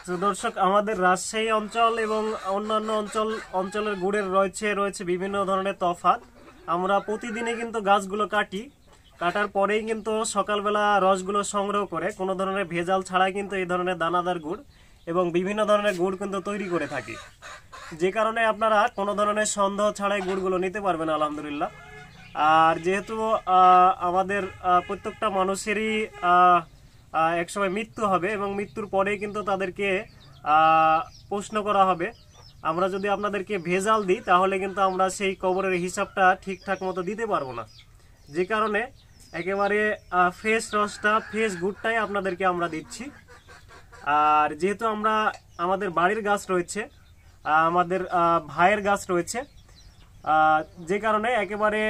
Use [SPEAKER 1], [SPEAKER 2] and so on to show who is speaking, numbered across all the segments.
[SPEAKER 1] তো দর্শক, আমাদের রাজশাহী অঞ্চল এবং অন্যান্য অঞ্চলের গুড়ের রয়েছে বিভিন্ন ধরনের তফাৎ। আমরা প্রতিদিনই কিন্তু গাছগুলো কাটার পরেই কিন্তু সকালবেলা রসগুলো সংগ্রহ করে কোনো ধরনের ভেজাল ছাড়াই কিন্তু এই ধরনের দানাদার গুড় এবং বিভিন্ন ধরনের গুড় কিন্তু তৈরি করে থাকি, যে কারণে আপনারা কোনো ধরনের সন্দেহ ছাড়াই গুড়গুলো নিতে পারবেন আলহামদুলিল্লাহ। আর যেহেতু আমাদের প্রত্যেকটা মানুষেরই একসময় মৃত্যু হবে এবং মৃত্যুর পরেই কিন্তু তাদেরকে প্রশ্ন করা হবে। আমরা যদি আপনাদেরকে ভেজাল দিই তাহলে কিন্তু আমরা সেই কবরের হিসাবটা ঠিকঠাক মতো দিতে পারবো না, যে কারণে একেবারে ফ্রেশ রসটা, ফ্রেশ গুড়টাই আপনাদেরকে আমরা দিচ্ছি। আর যেহেতু আমাদের বাড়ির গাছ রয়েছে, আমাদের ভাইয়ের গাছ রয়েছে, যে কারণে একেবারে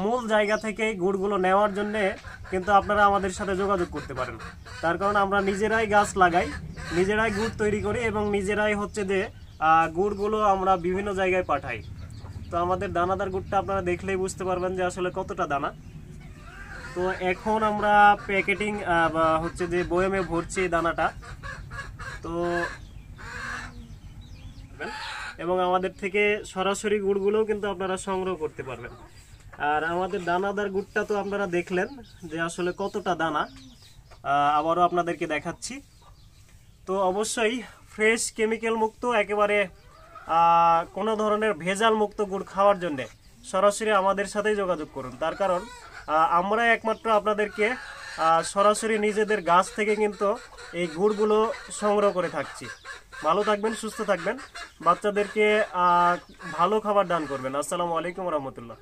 [SPEAKER 1] মূল জায়গা থেকেই গুড়গুলো নেওয়ার জন্যে কিন্তু আপনারা আমাদের সাথে যোগাযোগ করতে পারেন। তার কারণ আমরা নিজেরাই গাছ লাগাই, নিজেরাই গুড় তৈরি করি এবং নিজেরাই হচ্ছে যে গুড়গুলো আমরা বিভিন্ন জায়গায় পাঠাই। তো আমাদের দানাদার গুড়টা আপনারা দেখলেই বুঝতে পারবেন যে আসলে কতটা দানা। তো এখন আমরা প্যাকেটিং বা হচ্ছে যে বয়মে ভরছি এই দানাটা। তো এবং আমাদের থেকে সরাসরি গুড়গুলোও কিন্তু আপনারা সংগ্রহ করতে পারবেন। আর আমাদের দানাদার গুড়টা তো আপনারা দেখলেন যে আসলে কতটা দানা, আবারও আপনাদেরকে দেখাচ্ছি। তো অবশ্যই ফ্রেশ, কেমিক্যাল মুক্ত, একেবারে কোনো ধরনের ভেজাল মুক্ত গুড় খাওয়ার জন্য সরাসরি আমাদের সাথেই যোগাযোগ করুন। তার কারণ আমরা একমাত্র আপনাদেরকে সরাসরি নিজেদের গাছ থেকে কিন্তু এই গুড়গুলো সংগ্রহ করে থাকছি। ভালো থাকবেন, সুস্থ থাকবেন, বাচ্চাদেরকে ভালো খাবার দান করবেন। আসসালামু আলাইকুম রহমতুল্লাহ।